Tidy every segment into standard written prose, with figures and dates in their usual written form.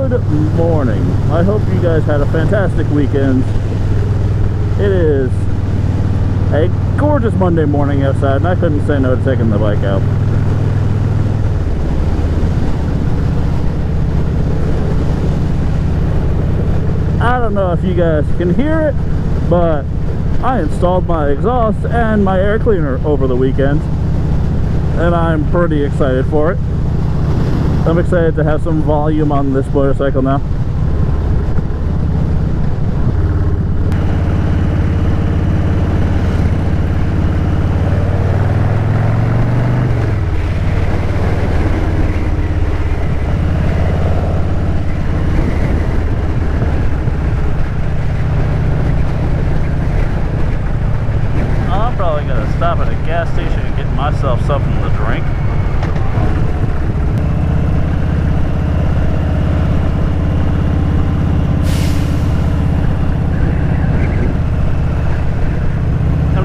Good morning. I hope you guys had a fantastic weekend. It is a gorgeous Monday morning outside, and I couldn't say no to taking the bike out. I don't know if you guys can hear it, but I installed my exhaust and my air cleaner over the weekend, and I'm pretty excited for it. I'm excited to have some volume on this motorcycle now. I'm probably going to stop at a gas station and get myself something to drink.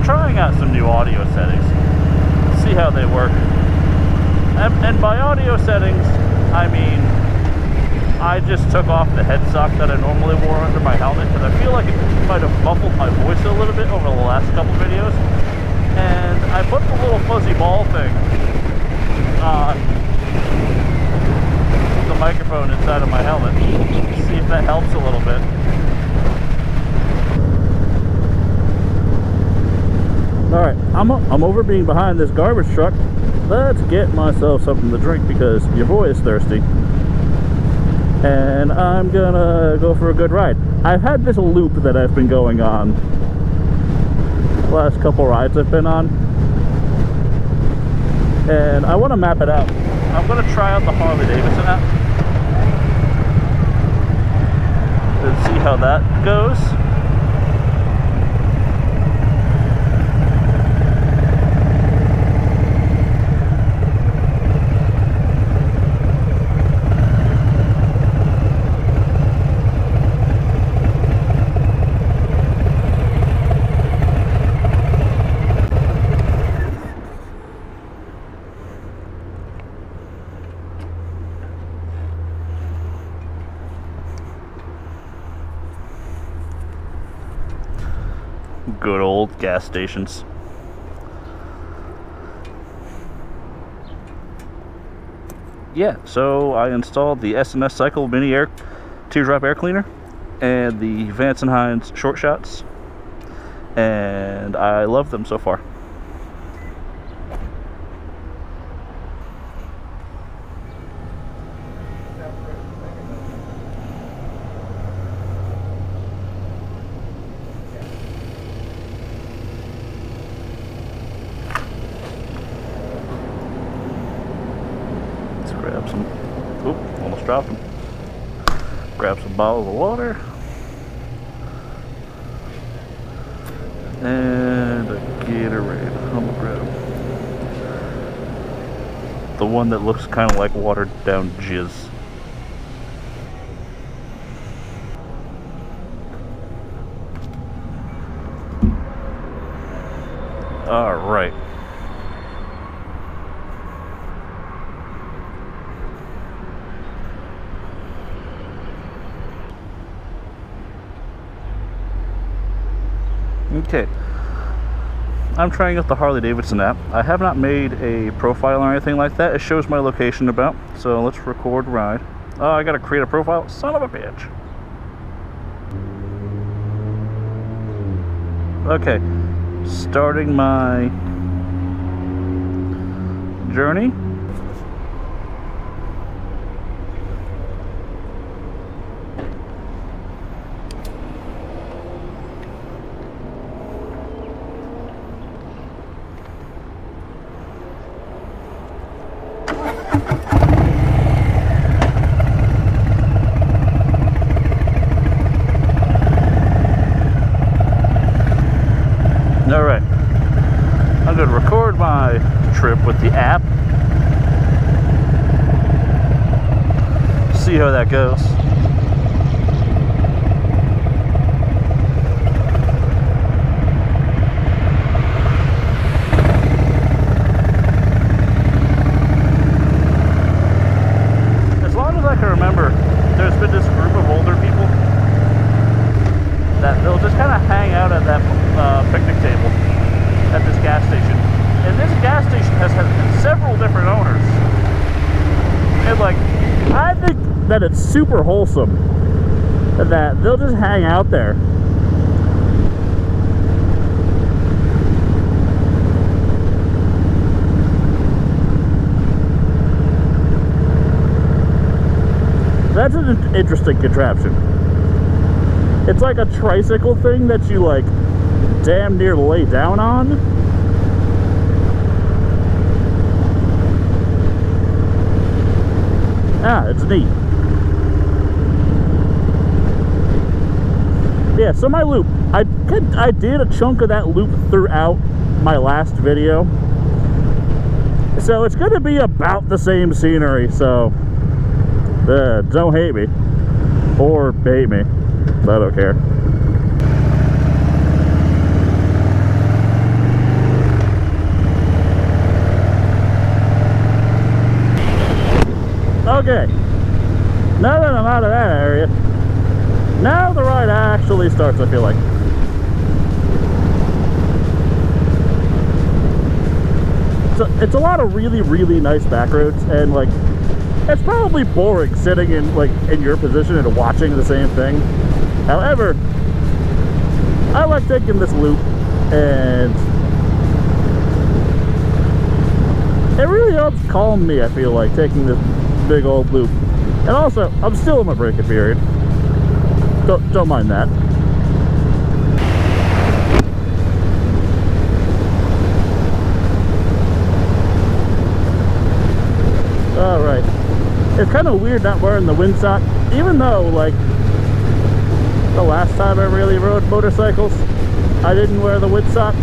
Trying out some new audio settings, see how they work. And by audio settings, I mean I just took off the head sock that I normally wore under my helmet, because I feel like it might have muffled my voice a little bit over the last couple videos. And I put the little fuzzy ball thing on the microphone inside of my helmet, see if that helps a little bit. Alright, I'm over being behind this garbage truck. Let's get myself something to drink because your boy is thirsty. And I'm gonna go for a good ride. I've had this loop that I've been going on the last couple rides I've been on, and I want to map it out. I'm gonna try out the Harley Davidson app and see how that goes. Good old gas stations. Yeah, so I installed the S&S Cycle Mini Air Teardrop Air Cleaner and the Vance & Hines Short Shots, and I love them so far. Grab some, oop, almost dropped them. Grab some bottles of water. And a Gatorade. I'm gonna grab the one that looks kind of like watered down jizz. Alright. Okay, I'm trying out the Harley Davidson app. I have not made a profile or anything like that. It shows my location about, so let's record ride. Oh, I gotta create a profile? Son of a bitch. Okay, starting my journey. Alright, I'm going to record my trip with the app, see how that goes. As long as I can remember, there's been that it's super wholesome, that they'll just hang out there. That's an interesting contraption. It's like a tricycle thing that you like damn near lay down on. Ah, it's neat. Yeah, so my loop, I did a chunk of that loop throughout my last video. So it's gonna be about the same scenery, so don't hate me. Or hate me. I don't care. Okay, now that I'm out of that area, now the ride actually starts, I feel like. So it's a lot of really, really nice back roads, and like, it's probably boring sitting in your position and watching the same thing. However, I like taking this loop, and it really helps calm me, I feel like, taking this big old loop. And also, I'm still in my braking period. Don't mind that. Alright. It's kind of weird not wearing the windsock, even though, like, the last time I really rode motorcycles, I didn't wear the windsock,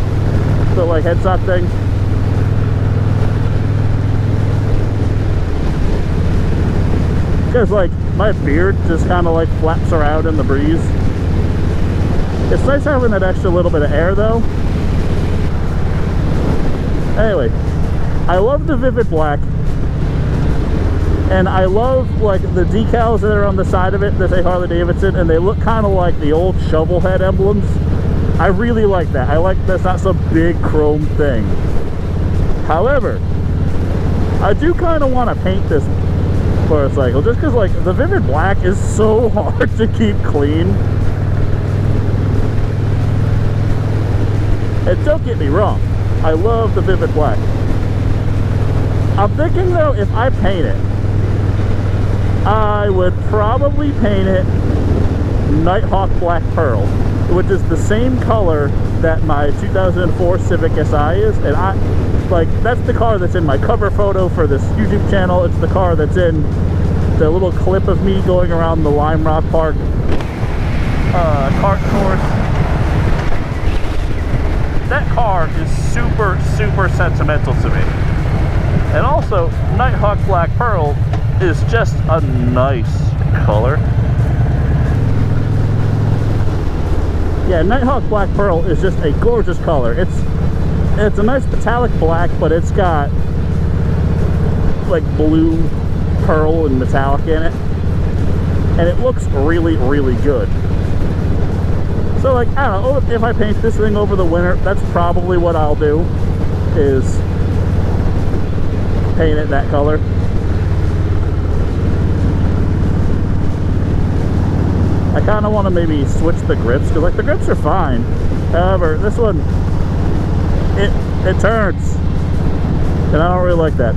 the, like, headsock thing. Because, like, my beard just kind of, like, flaps around in the breeze. It's nice having that extra little bit of air, though. Anyway, I love the vivid black. And I love, like, the decals that are on the side of it that say Harley Davidson, and they look kind of like the old shovel head emblems. I really like that. I like that's not some big chrome thing. However, I do kind of want to paint this motorcycle, just because, like, the vivid black is so hard to keep clean. And don't get me wrong, I love the vivid black. I'm thinking, though, if I paint it, I would probably paint it Nighthawk Black Pearl, which is the same color that my 2004 Civic Si is, and that's the car that's in my cover photo for this YouTube channel. It's the car that's in the little clip of me going around the Lime Rock Park kart course. That car is super, super sentimental to me. And also, Nighthawk Black Pearl is just a nice color. Yeah, Nighthawk Black Pearl is just a gorgeous color. It's a nice metallic black, but it's got like blue, pearl, and metallic in it, and it looks really, really good. So, like, I don't know, if I paint this thing over the winter, that's probably what I'll do, is paint it that color. I kind of want to maybe switch the grips, because, like, the grips are fine. However, this one, it turns, and I don't really like that.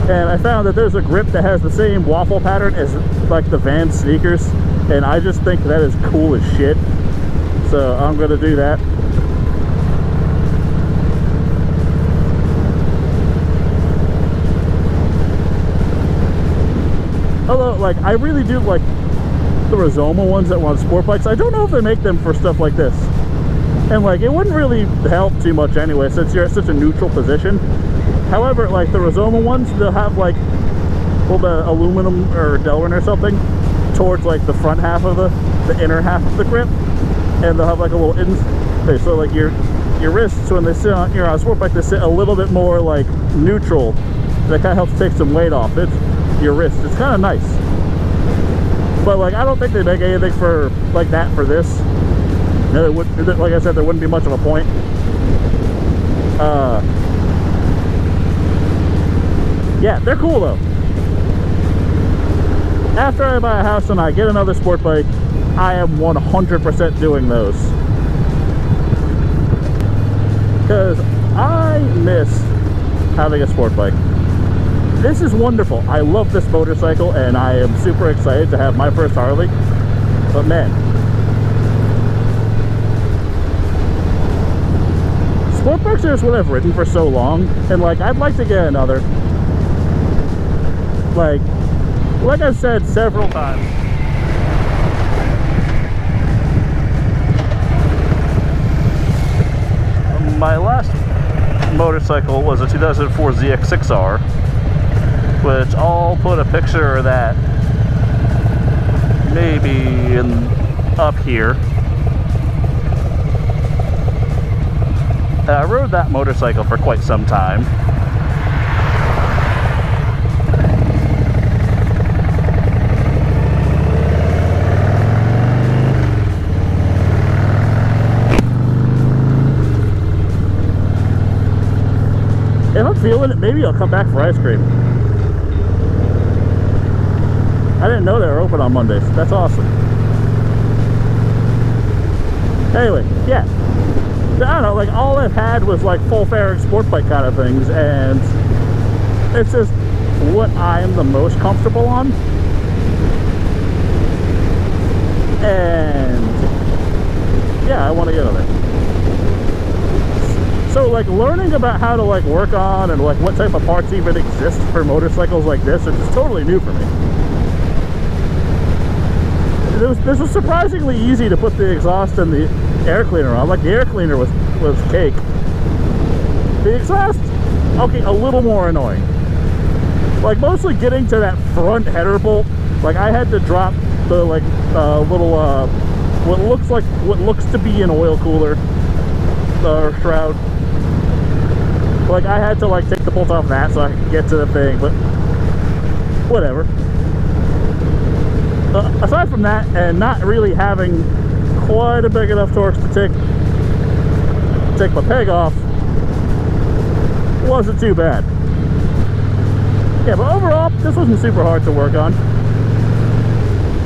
And I found that there's a grip that has the same waffle pattern as, like, the Vans sneakers, and I just think that is cool as shit. So I'm gonna do that. Although, like, I really do like the Rizoma ones that want sport bikes. I don't know if they make them for stuff like this. And, like, it wouldn't really help too much anyway, since you're at such a neutral position. However, like, the Rizoma ones, they'll have, like, well, the aluminum or Delrin or something towards, like, the front half of the inner half of the grip. And they'll have, like, a little okay, so, like, your wrists, when they sit on, you're on a sport bike, they sit a little bit more, like, neutral. That kind of helps take some weight off it. Your wrist. It's kind of nice. But, like, I don't think they make anything for, like, that for this. No, like I said, there wouldn't be much of a point. Yeah, they're cool though. After I buy a house and I get another sport bike, I am 100% doing those. Because I miss having a sport bike. This is wonderful. I love this motorcycle and I am super excited to have my first Harley. But man, sport bikes are just what I've ridden for so long, and like I'd like to get another. Like I've said several times, my last motorcycle was a 2004 ZX6R, which I'll put a picture of that maybe up here. I rode that motorcycle for quite some time. If I'm feeling it, maybe I'll come back for ice cream. I didn't know they were open on Mondays. That's awesome. Anyway, yeah. I don't know, like all I've had was like full fairing sport bike kind of things, and it's just what I'm the most comfortable on. And yeah, I want to get on it. So like learning about how to like work on and like what type of parts even exist for motorcycles like this is just totally new for me. This was surprisingly easy to put the exhaust and the air cleaner on. Like the air cleaner was cake. The exhaust, okay, a little more annoying. Like mostly getting to that front header bolt, like I had to drop the like little what looks to be an oil cooler shroud. Like I had to like take the bolt off that so I could get to the thing, but whatever. Aside from that, and not really having quite a big enough torque to take my peg off, wasn't too bad. Yeah, but overall, this wasn't super hard to work on.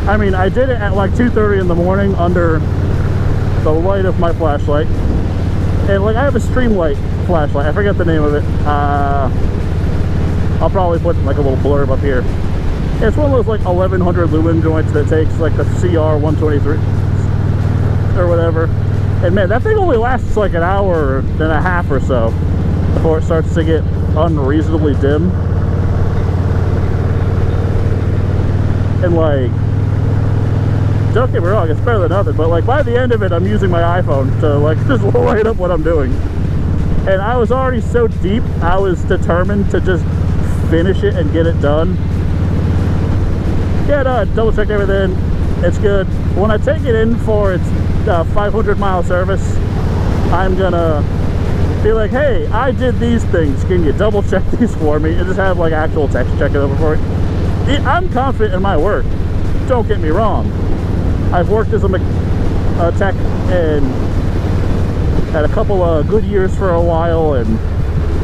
I mean, I did it at like 2:30 in the morning under the light of my flashlight. And like I have a Streamlight flashlight, I forget the name of it. I'll probably put like a little blurb up here. It's one of those like 1100 lumen joints that takes like the CR123 or whatever. And man, that thing only lasts like an hour and a half or so before it starts to get unreasonably dim. And like, don't get me wrong, it's better than nothing, but like by the end of it, I'm using my iPhone to like just light up what I'm doing. And I was already so deep, I was determined to just finish it and get it done. Yeah, no, double checked everything, it's good. When I take it in for its 500-mile service, I'm gonna be like, hey, I did these things, can you double check these for me? And just have like actual text check it over for it. I'm confident in my work, don't get me wrong. I've worked as a tech and had a couple of good years for a while, and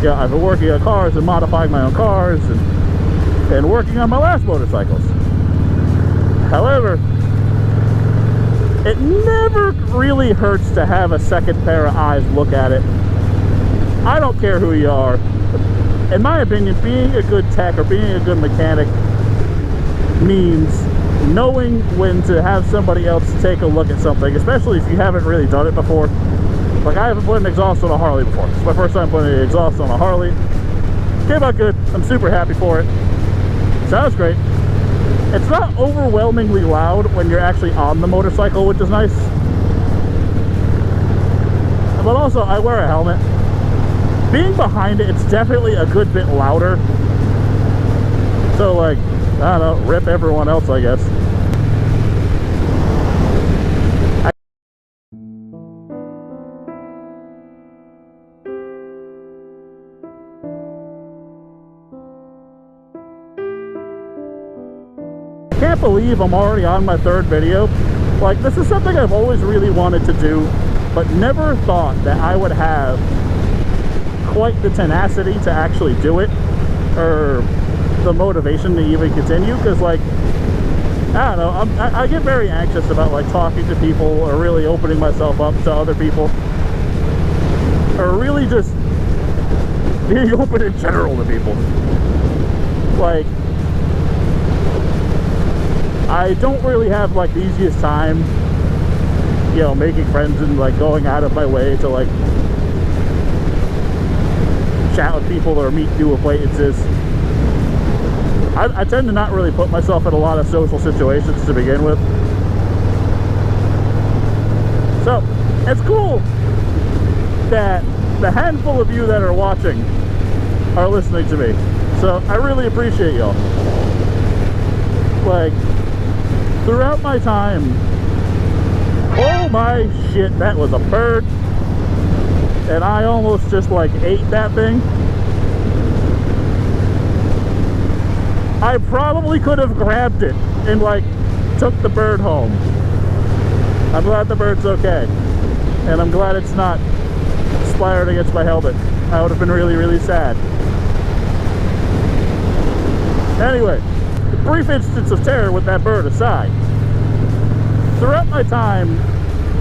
yeah, I've been working on cars and modifying my own cars and working on my last motorcycles. However, it never really hurts to have a second pair of eyes look at it. I don't care who you are. In my opinion, being a good tech or being a good mechanic means knowing when to have somebody else take a look at something, especially if you haven't really done it before. Like I haven't put an exhaust on a Harley before. It's my first time putting an exhaust on a Harley. Came out good. I'm super happy for it. Sounds great. It's not overwhelmingly loud when you're actually on the motorcycle, which is nice. But also, I wear a helmet. Being behind it, it's definitely a good bit louder. So like, I don't know, rip everyone else, I guess. I can't believe I'm already on my third video. Like, this is something I've always really wanted to do, but never thought that I would have quite the tenacity to actually do it. or the motivation to even continue, because like, I don't know, I get very anxious about like talking to people or really opening myself up to other people, or really just being open in general to people. Like, I don't really have like the easiest time, you know, making friends and like going out of my way to like chat with people or meet new acquaintances. I tend to not really put myself in a lot of social situations to begin with. So, it's cool that the handful of you that are watching are listening to me. So, I really appreciate y'all. Like, throughout my time... Oh my shit, that was a bird. And I almost just like ate that thing. I probably could have grabbed it and like took the bird home. I'm glad the bird's okay. And I'm glad it's not splattered against my helmet. I would have been really, really sad. Anyway, the brief instance of terror with that bird aside, throughout my time,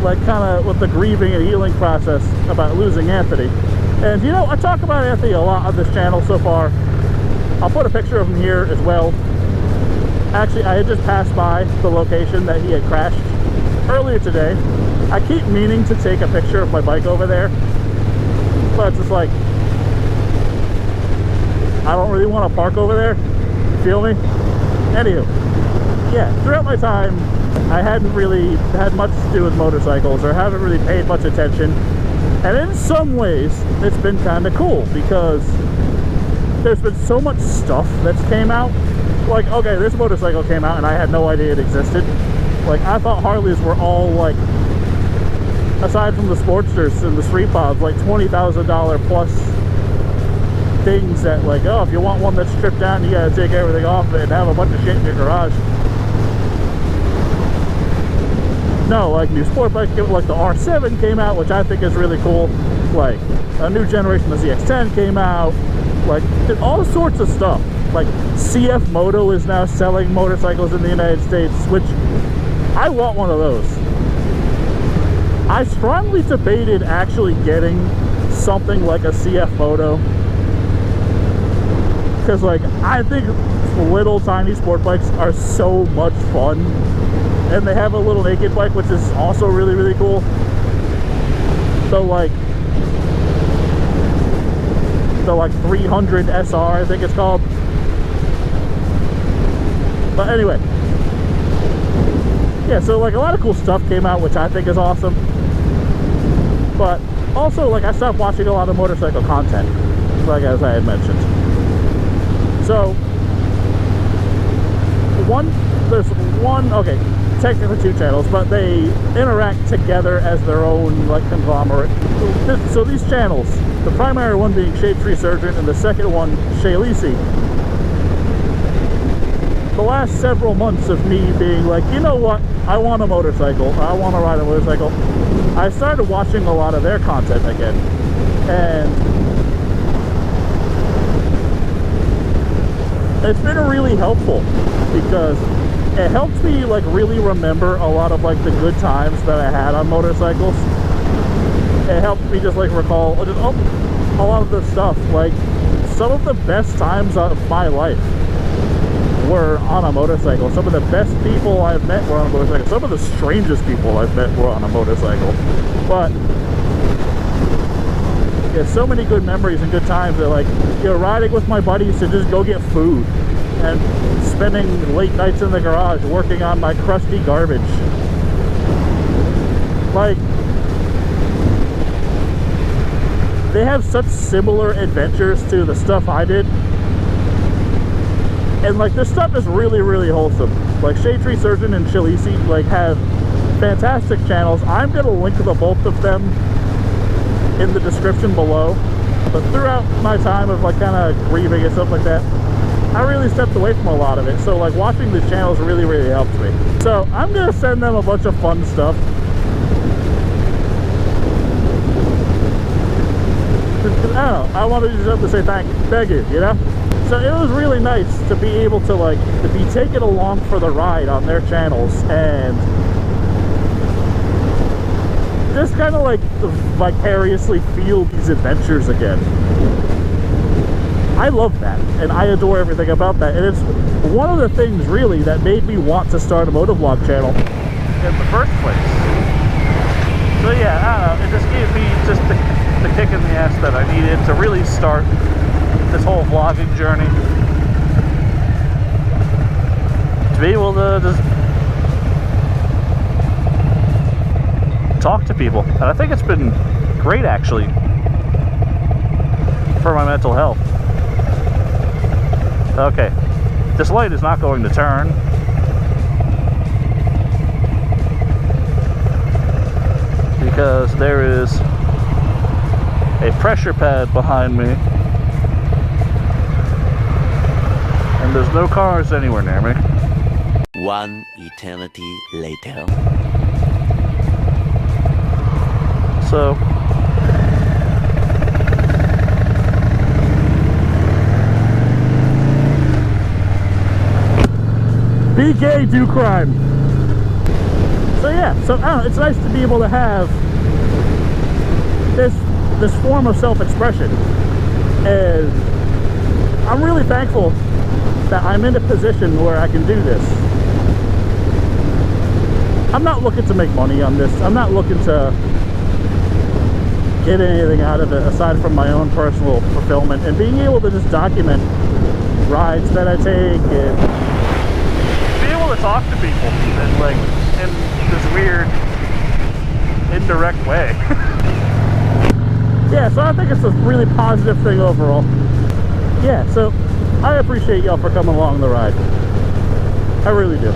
like kind of with the grieving and healing process about losing Anthony, and you know, I talk about Anthony a lot on this channel so far. I'll put a picture of him here as well. Actually, I had just passed by the location that he had crashed earlier today. I keep meaning to take a picture of my bike over there, but it's just like, I don't really want to park over there. Feel me? Anywho, yeah, throughout my time, I hadn't really had much to do with motorcycles, or haven't really paid much attention. And in some ways, it's been kind of cool, because there's been so much stuff that's came out. Like, okay, this motorcycle came out and I had no idea it existed. Like, I thought Harleys were all like, aside from the Sportsters and the Street Pods, like $20,000 plus things that like, oh, if you want one that's stripped down, you gotta take everything off of it and have a bunch of shit in your garage. No, like new sport bikes, like the R7 came out, which I think is really cool. Like a new generation of ZX10 came out. Like all sorts of stuff. Like CF Moto is now selling motorcycles in the United States, which I want one of those. I strongly debated actually getting something like a CF Moto, because like I think little tiny sport bikes are so much fun, and they have a little naked bike, which is also really, really cool. So like the like 300 SR, I think it's called. But anyway, yeah, so like a lot of cool stuff came out, which I think is awesome. But also, like, I stopped watching a lot of motorcycle content, like as I had mentioned. So there's one, okay, technically two channels, but they interact together as their own like conglomerate. So these channels, the primary one being Shade Tree Surgeon and the second one Shay Lisi, the last several months of me being like, you know what, I want a motorcycle, I want to ride a motorcycle, I started watching a lot of their content again. And it's been really helpful, because it helps me like really remember a lot of like the good times that I had on motorcycles. It helps me just like recall just, a lot of the stuff. Like some of the best times of my life were on a motorcycle. Some of the best people I've met were on a motorcycle. Some of the strangest people I've met were on a motorcycle. But yeah, so many good memories and good times that, like, you know, riding with my buddies to just go get food and spending late nights in the garage working on my crusty garbage. Like, they have such similar adventures to the stuff I did. And like, this stuff is really, really wholesome. Like Shade Tree Surgeon and Shay Lisi like have fantastic channels. I'm gonna link the both of them in the description below. But throughout my time of like kind of grieving and stuff like that, I really stepped away from a lot of it. So like watching these channels really, really helped me. So I'm gonna send them a bunch of fun stuff. I don't know, I wanted to just have to say thank you, you know? So it was really nice to be able to like to be taken along for the ride on their channels and just kind of like vicariously feel these adventures again. I love that, and I adore everything about that, and it's one of the things really that made me want to start a motovlog channel in the first place. So yeah, I don't know, it just gave me just the kick in the ass that I needed to really start this whole vlogging journey. To be able to just talk to people, and I think it's been great actually for my mental health. Okay, this light is not going to turn. Because there is a pressure pad behind me. And there's no cars anywhere near me. One eternity later. So be gay, do crime. So yeah, so I don't know, it's nice to be able to have this form of self-expression, and I'm really thankful that I'm in a position where I can do this. I'm not looking to make money on this. I'm not looking to get anything out of it aside from my own personal fulfillment and being able to just document rides that I take and be able to talk to people and like in this weird indirect way. Yeah, so I think it's a really positive thing overall. Yeah, so I appreciate y'all for coming along the ride. I really do.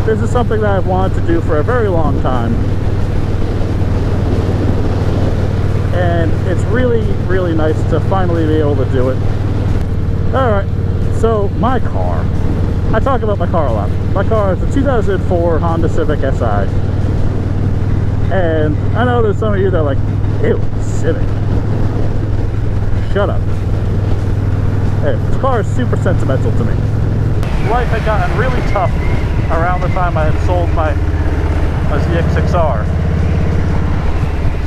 This is something that I've wanted to do for a very long time. And it's really, really nice to finally be able to do it. Alright, so my car. I talk about my car a lot. My car is a 2004 Honda Civic Si. And I know there's some of you that are like, ew, Civic. Shut up. Hey, this car is super sentimental to me. Life had gotten really tough around the time I had sold my ZX6R.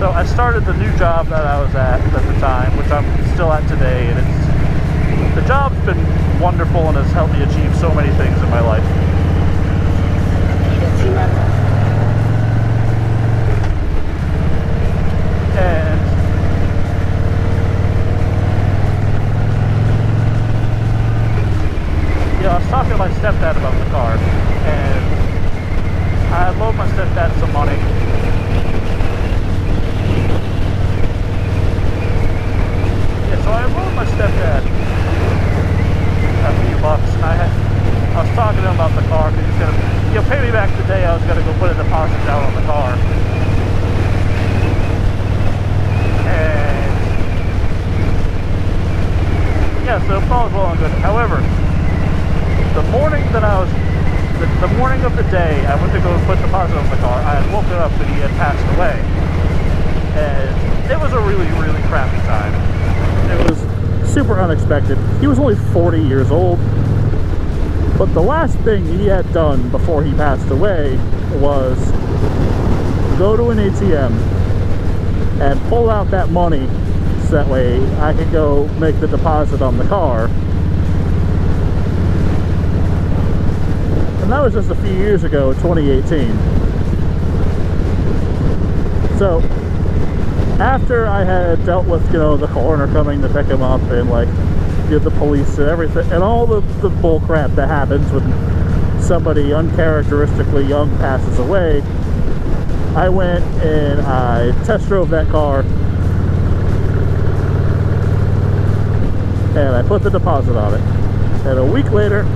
So I started the new job that I was at the time, which I'm still at today, and the job's been wonderful and has helped me achieve so many things in my life. And I was talking to my stepdad about the car, and I had loaned my stepdad some money. Yeah, so I loaned my stepdad a few bucks, and I was talking to him about the car because he's gonna, pay me back the day I was gonna go put a deposit down on the car. And yeah, so all was well and good. However, the morning that I was, the morning of the day I went to go put the deposit on the car, I had woken up and he had passed away. And it was a really, really crappy time. It was super unexpected. He was only 40 years old. But the last thing he had done before he passed away was go to an ATM and pull out that money so that way I could go make the deposit on the car. And that was just a few years ago, 2018. So after I had dealt with, the coroner coming to pick him up and like the police and everything and all the bull crap that happens when somebody uncharacteristically young passes away, I went and I test drove that car and I put the deposit on it. And a week later,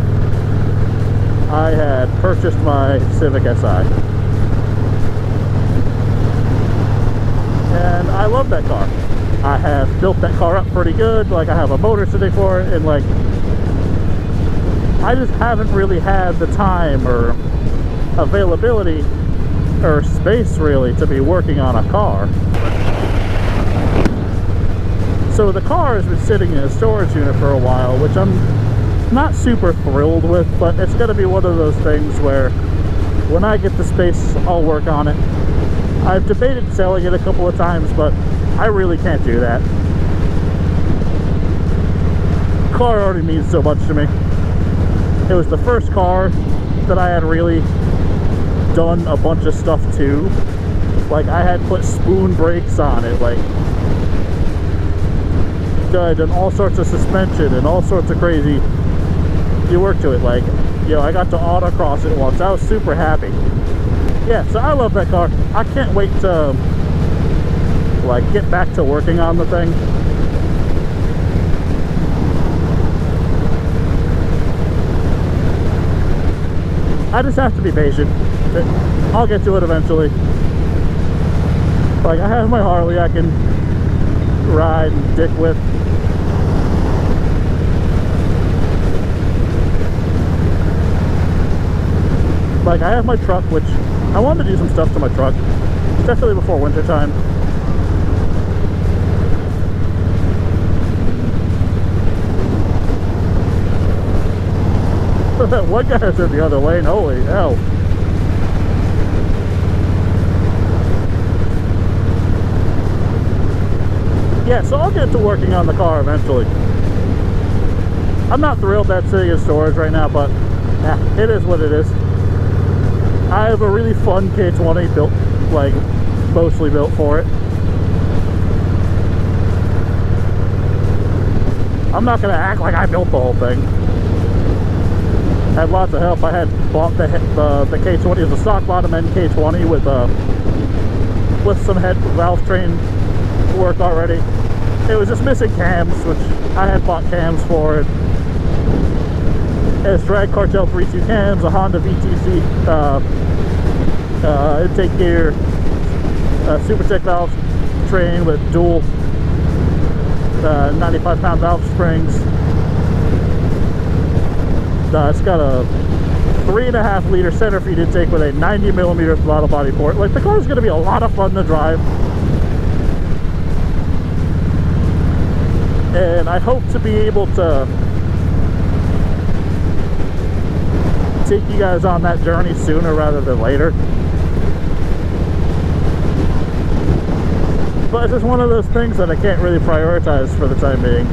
I had purchased my Civic Si. And I love that car. I have built that car up pretty good. Like, I have a motor sitting for it, and like, I just haven't really had the time or availability or space really to be working on a car. So the car has been sitting in a storage unit for a while, which I'm not super thrilled with, but it's going to be one of those things where when I get the space, I'll work on it. I've debated selling it a couple of times, but I really can't do that. The car already means so much to me. It was the first car that I had really done a bunch of stuff to. Like, I had put spoon brakes on it, like I'd done all sorts of suspension and all sorts of crazy work to it. Like, you know, I got to autocross it once. I was super happy. Yeah, so I love that car. I can't wait to like get back to working on the thing. I just have to be patient. I'll get to it eventually. Like, I have my Harley I can ride and dick with. Like, I have my truck, which I wanted to do some stuff to my truck, especially before winter time. One guy's in the other lane, holy hell. Yeah, so I'll get to working on the car eventually. I'm not thrilled that's sitting in storage right now, but yeah, it is what it is. I have a really fun K20 built, like, mostly built for it. I'm not going to act like I built the whole thing. I had lots of help. I had bought the K20 as a stock bottom end K20 with some head valve train work already. It was just missing cams, which I had bought cams for it. It's drag cartel 3.2 cams, a Honda VTC intake gear, super thick valve train with dual 95-pound valve springs. It's got a 3.5 liter center feed intake with a 90mm throttle body port. Like, the car is going to be a lot of fun to drive, and I hope to be able to take you guys on that journey sooner rather than later. But it's just one of those things that I can't really prioritize for the time being,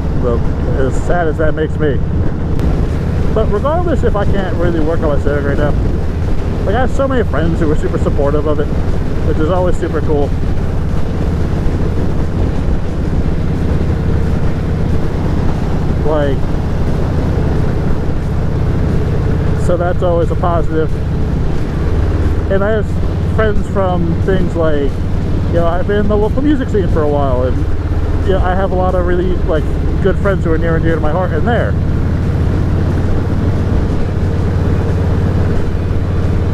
as sad as that makes me. But regardless, if I can't really work on my setting right now, like, I have so many friends who are super supportive of it, which is always super cool. Like, so that's always a positive. And I have friends from things like, you know, I've been in the local music scene for a while, and you know, I have a lot of really, like, good friends who are near and dear to my heart in there.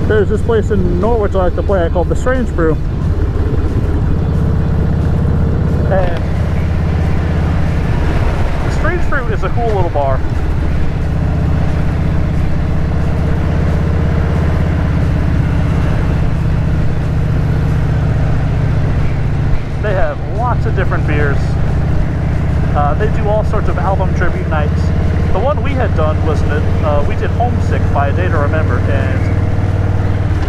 There's this place in Norwich I like to play called the Strange Brew. And the Strange Brew is a cool little bar. They have lots of different beers. They do all sorts of album tribute nights. The one we had done was we did Homesick by A Day to Remember, and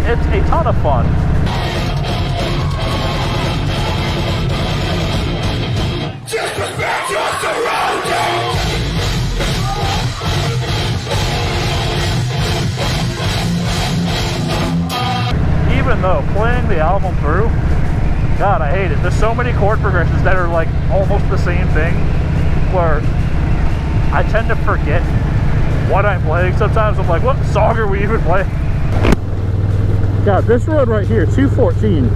it's a ton of fun. Just respect your surroundings! Even though playing the album through, God, I hate it. There's so many chord progressions that are like almost the same thing, where I tend to forget what I'm playing. Sometimes I'm like, what song are we even playing? God, this road right here, 214.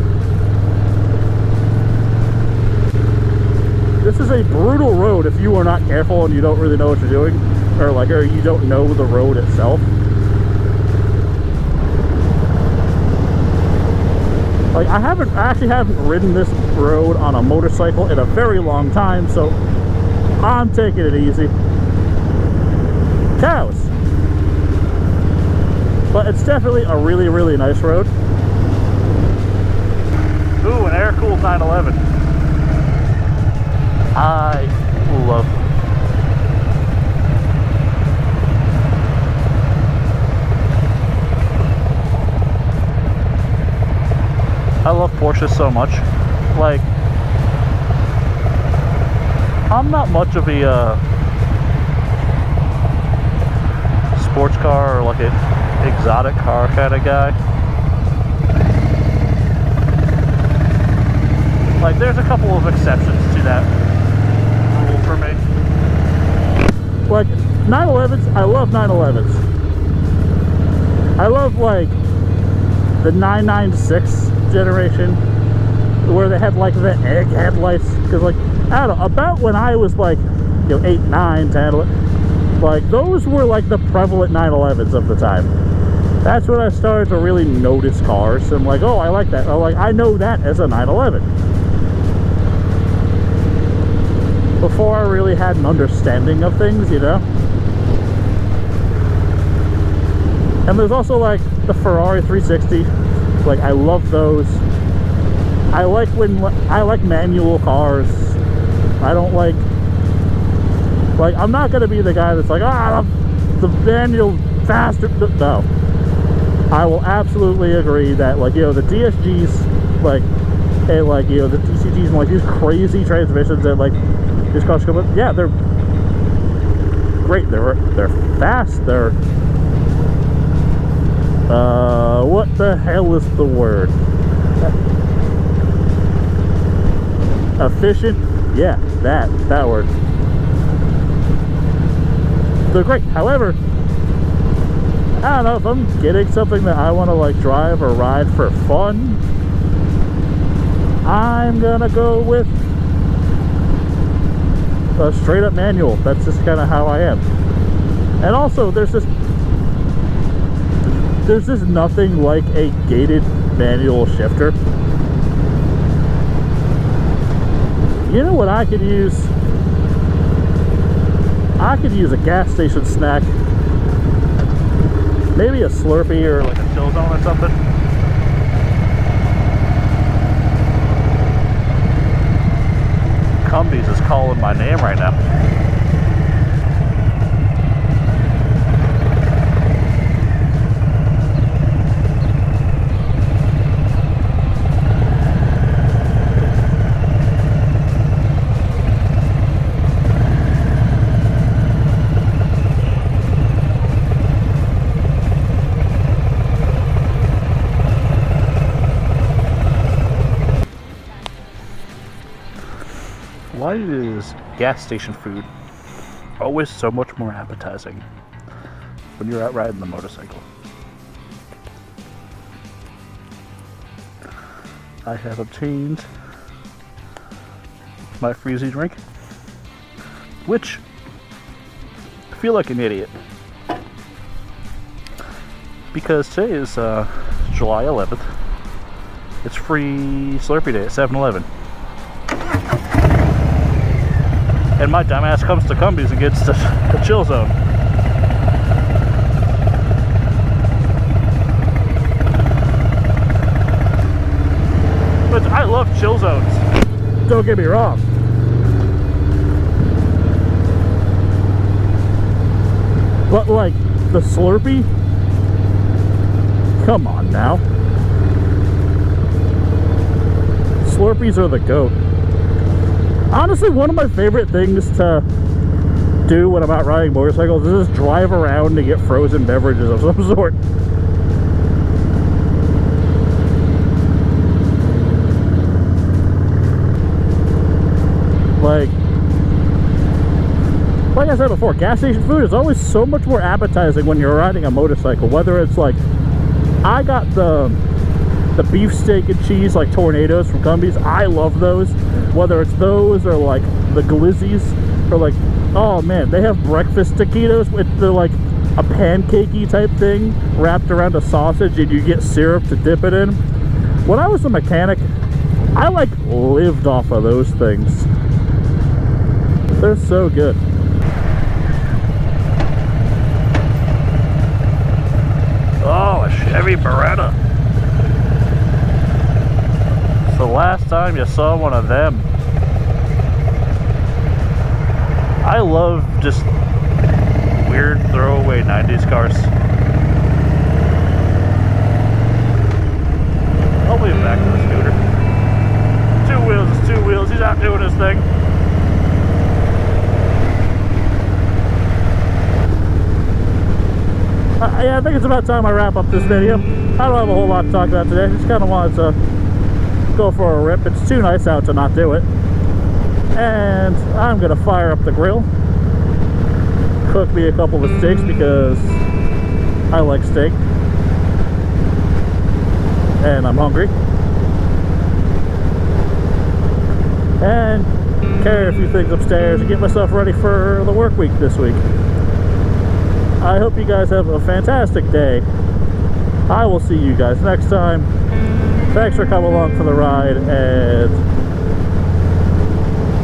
This is a brutal road if you are not careful and you don't really know what you're doing, or you don't know the road itself. Like, I actually haven't ridden this road on a motorcycle in a very long time, so I'm taking it easy. Cows. But it's definitely a really, really nice road. Ooh, an air-cooled 911. I Porsches so much. Like, I'm not much of a sports car or like an exotic car kind of guy. Like, there's a couple of exceptions to that rule for me. Like, 911s, I love 911s. I love, like, the 996 generation, where they had, like, the egg headlights. Because, like, I don't know, about when I was, like, 8, 9, 10, 11, like, those were, like, the prevalent 911s of the time. That's when I started to really notice cars. I'm like, oh, I like that. I know that as a 911. Before I really had an understanding of things, you know? And there's also, like, the Ferrari 360. Like, I love those. I like manual cars. I don't like, I'm not gonna be the guy that's like, the manual faster. No. I will absolutely agree that, like, the DSGs, like, and, like, the DCGs and, like, these crazy transmissions that, like, these cars come with, yeah, they're great. They're fast. They're, what the hell is the word? Efficient? Yeah, that word. They're great. However, I don't know, if I'm getting something that I want to, like, drive or ride for fun, I'm gonna go with a straight up manual. That's just kind of how I am. And also, there's just nothing like a gated manual shifter. You know what I could use? I could use a gas station snack. Maybe a Slurpee or like a chill zone or something. Cumbies is calling my name right now. Why is gas station food always so much more appetizing when you're out riding the motorcycle? I have obtained my freezy drink, which I feel like an idiot because today is July 11th. It's free Slurpee Day at 7-Eleven. And my dumbass comes to Cumbies and gets the chill zone. But I love chill zones. Don't get me wrong. But, like, the Slurpee? Come on now. Slurpees are the GOAT. Honestly, one of my favorite things to do when I'm out riding motorcycles is just drive around to get frozen beverages of some sort. Like I said before, gas station food is always so much more appetizing when you're riding a motorcycle. Whether it's like, I got the beefsteak and cheese, like Tornadoes from Cumbies. I love those. Whether it's those or like the glizzies, or like, oh man, they have breakfast taquitos with the, like, a pancakey type thing wrapped around a sausage and you get syrup to dip it in. When I was a mechanic, I like lived off of those things. They're so good. Oh, a Chevy Beretta. It's the last time you saw one of them. I love just weird throwaway 90s cars. I'll leave back to the scooter. doing his thing. Yeah, I think it's about time I wrap up this video. I don't have a whole lot to talk about today. Just kind of wanted to go for a rip. It's too nice out to not do it. And I'm gonna fire up the grill, cook me a couple of steaks because I like steak and I'm hungry, and carry a few things upstairs and get myself ready for the work week this week. I hope you guys have a fantastic day. I will see you guys next time. Thanks for coming along for the ride, and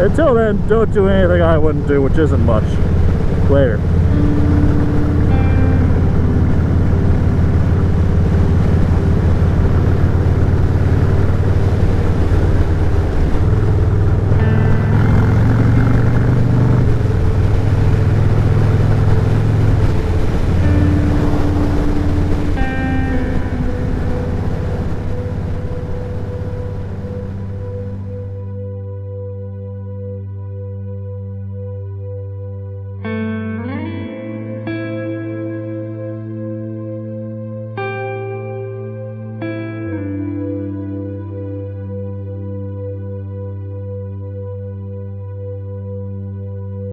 until then, don't do anything I wouldn't do, which isn't much. Later.